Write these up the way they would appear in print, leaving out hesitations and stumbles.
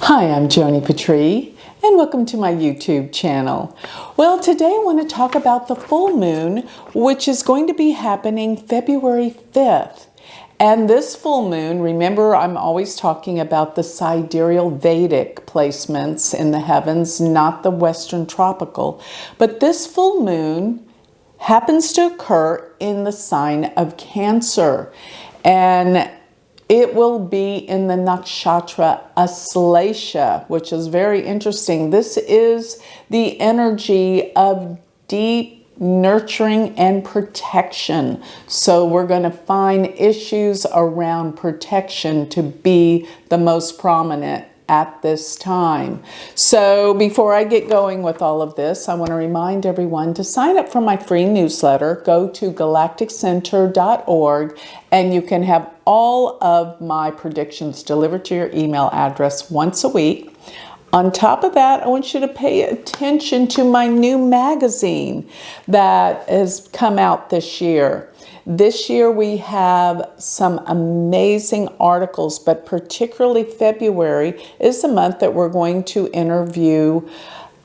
Hi, I'm Joni Patry, and welcome to my YouTube channel. Well, today I want to talk about the full moon, which is going to be happening February 5th. And this full moon, remember, I'm always talking about the sidereal Vedic placements in the heavens, not the Western tropical. But this full moon happens to occur in the sign of Cancer. And it will be in the nakshatra Aslesha, which is very interesting. This is the energy of deep nurturing and protection. So we're going to find issues around protection to be the most prominent at this time. So before I get going with all of this, I want to remind everyone to sign up for my free newsletter. Go to galacticcenter.org and you can have all of my predictions delivered to your email address once a week. On top of that, I want you to pay attention to my new magazine that has come out this year. This year we have some amazing articles, but particularly February is the month that we're going to interview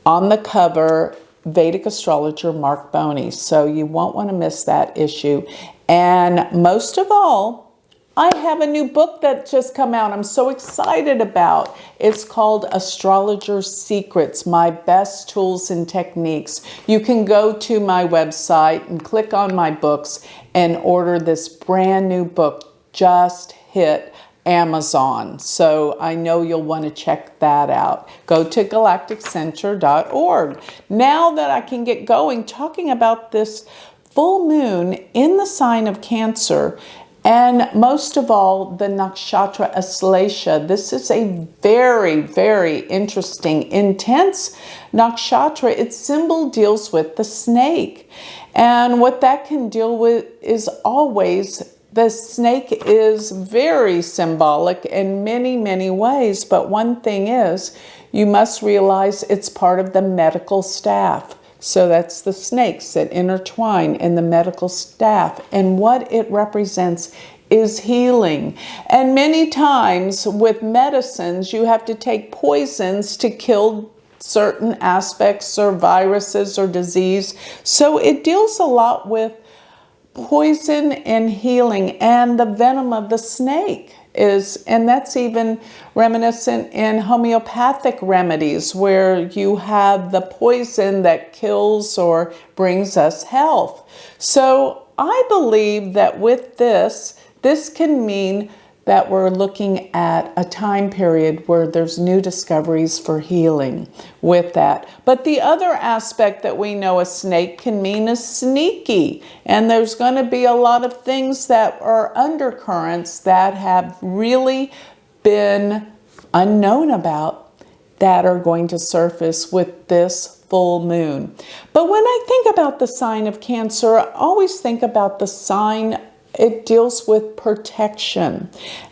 on the cover Vedic astrologer Mark Boney. So you won't want to miss that issue. And most of all, I have a new book that just come out I'm so excited about. It's called Astrologer's Secrets, My Best Tools and Techniques. You can go to my website and click on my books and order this brand new book. Just hit Amazon. So I know you'll want to check that out. Go to galacticcenter.org. Now that I can get going talking about this full moon in the sign of Cancer, and most of all, the nakshatra Aslesha. This is a very, very interesting, intense nakshatra. Its symbol deals with the snake. And what that can deal with is always, the snake is very symbolic in many, many ways. But one thing is, you must realize it's part of the medical staff. So that's the snakes that intertwine in the medical staff. And what it represents is healing. And many times with medicines, you have to take poisons to kill certain aspects or viruses or disease. So it deals a lot with poison and healing, and the venom of the snake is, and that's even reminiscent in homeopathic remedies where you have the poison that kills or brings us health. So I believe that with this can mean that we're looking at a time period where there's new discoveries for healing with that. But the other aspect that we know a snake can mean is sneaky. And there's going to be a lot of things that are undercurrents that have really been unknown about that are going to surface with this full moon. But when I think about the sign of Cancer, I always think about the sign. It deals with protection.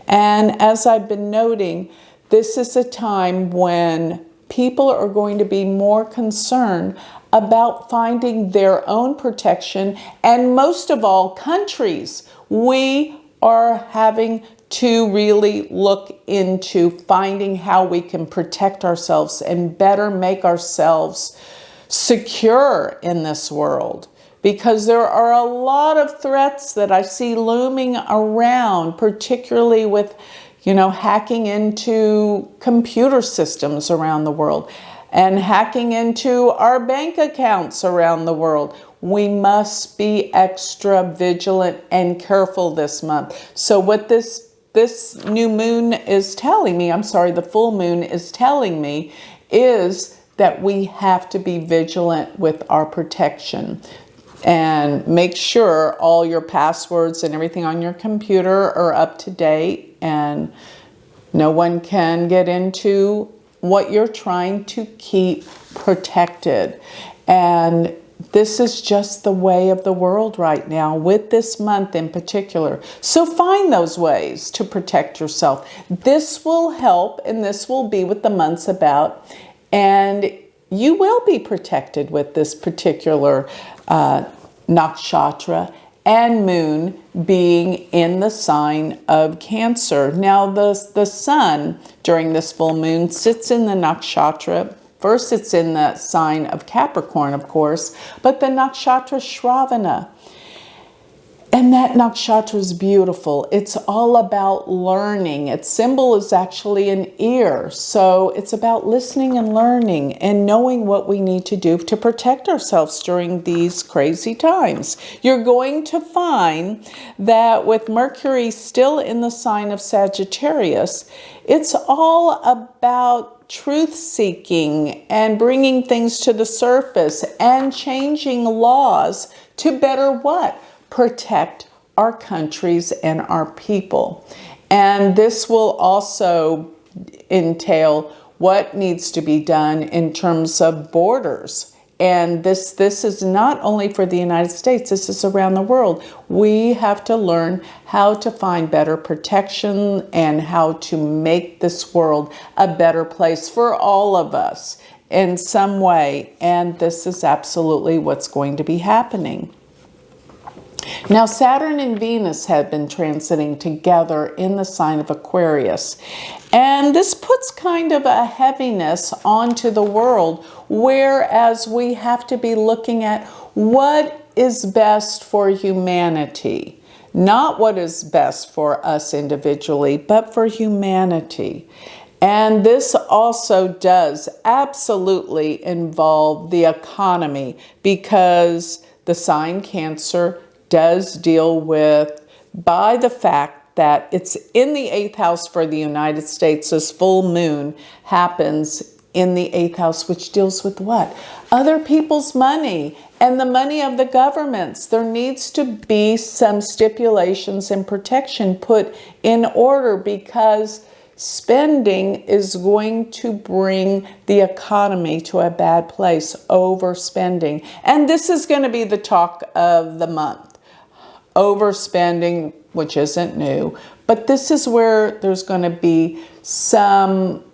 And as I've been noting, this is a time when people are going to be more concerned about finding their own protection. And most of all, countries, we are having to really look into finding how we can protect ourselves and better make ourselves secure in this world. Because there are a lot of threats that I see looming around, particularly with, hacking into computer systems around the world and hacking into our bank accounts around the world. We must be extra vigilant and careful this month. So what this new moon is telling me, the full moon is telling me, is that we have to be vigilant with our protection. And make sure all your passwords and everything on your computer are up to date and no one can get into what you're trying to keep protected. And this is just the way of the world right now with this month in particular. So find those ways to protect yourself. This will help, and this will be what the month's about. And you will be protected with this particular nakshatra and moon being in the sign of Cancer. Now the sun during this full moon sits in the nakshatra. First it's in the sign of Capricorn, of course, but the nakshatra Shravana. And that nakshatra is beautiful. It's all about learning. Its symbol is actually an ear. So it's about listening and learning and knowing what we need to do to protect ourselves during these crazy times. You're going to find that with Mercury still in the sign of Sagittarius, it's all about truth seeking and bringing things to the surface and changing laws to better what? Protect our countries and our people. And this will also entail what needs to be done in terms of borders. And this is not only for the United States, this is around the world. We have to learn how to find better protection and how to make this world a better place for all of us in some way. And this is absolutely what's going to be happening. Now, Saturn and Venus have been transiting together in the sign of Aquarius. And this puts kind of a heaviness onto the world, whereas we have to be looking at what is best for humanity. Not what is best for us individually, but for humanity. And this also does absolutely involve the economy, because the sign Cancer does deal with, by the fact that it's in the 8th house for the United States, this full moon happens in the 8th house, which deals with what? Other people's money and the money of the governments. There needs to be some stipulations and protection put in order, because spending is going to bring the economy to a bad place, overspending. And this is going to be the talk of the month. Overspending, which isn't new, but this is where there's going to be some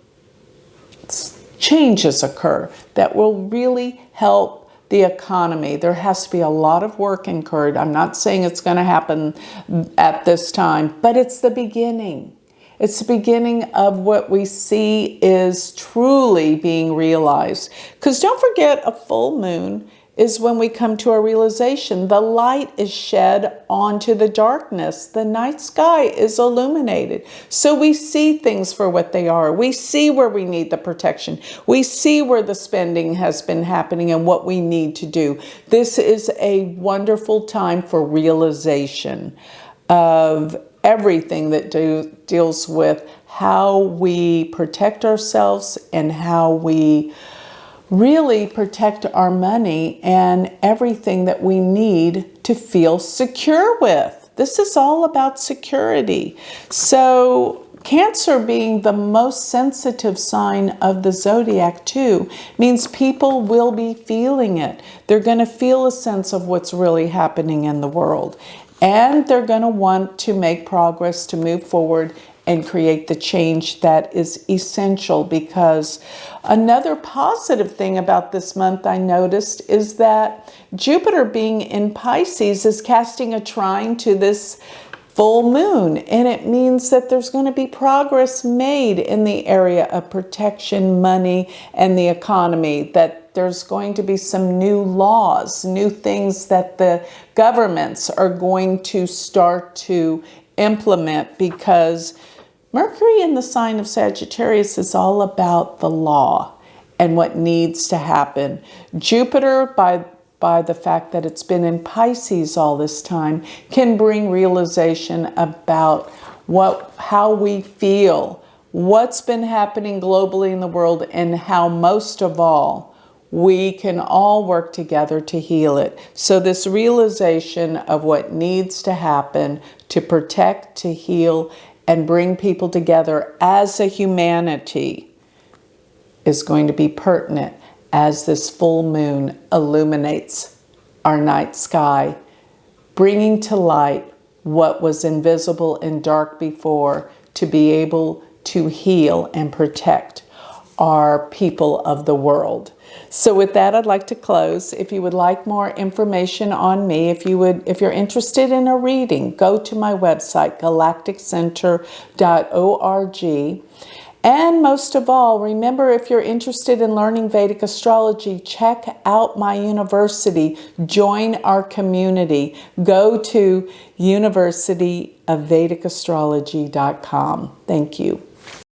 changes occur that will really help the economy. There has to be a lot of work incurred. I'm not saying it's going to happen at this time, but it's the beginning. It's the beginning of what we see is truly being realized. Because don't forget, a full moon is when we come to a realization. The light is shed onto the darkness. The night sky is illuminated. So we see things for what they are. We see where we need the protection. We see where the spending has been happening and what we need to do. This is a wonderful time for realization of everything that deals with how we protect ourselves and how we really protect our money and everything that we need to feel secure with. This is all about security. So Cancer, being the most sensitive sign of the zodiac too, means people will be feeling it. They're going to feel a sense of what's really happening in the world. And they're going to want to make progress, to move forward and create the change that is essential. Because another positive thing about this month I noticed is that Jupiter, being in Pisces, is casting a trine to this full moon. And it means that there's going to be progress made in the area of protection, money, and the economy. That there's going to be some new laws, new things that the governments are going to start to implement, because Mercury in the sign of Sagittarius is all about the law and what needs to happen. Jupiter, by the fact that it's been in Pisces all this time, can bring realization about how we feel, what's been happening globally in the world, and how most of all, we can all work together to heal it. So this realization of what needs to happen to protect, to heal, and bring people together as a humanity is going to be pertinent as this full moon illuminates our night sky, bringing to light what was invisible and dark before, to be able to heal and protect our people of the world. So with that, I'd like to close. If you would like more information on me, if you're interested in a reading, go to my website, galacticcenter.org. And most of all, remember, if you're interested in learning Vedic astrology, check out my university. Join our community. Go to universityofvedicastrology.com. Thank you.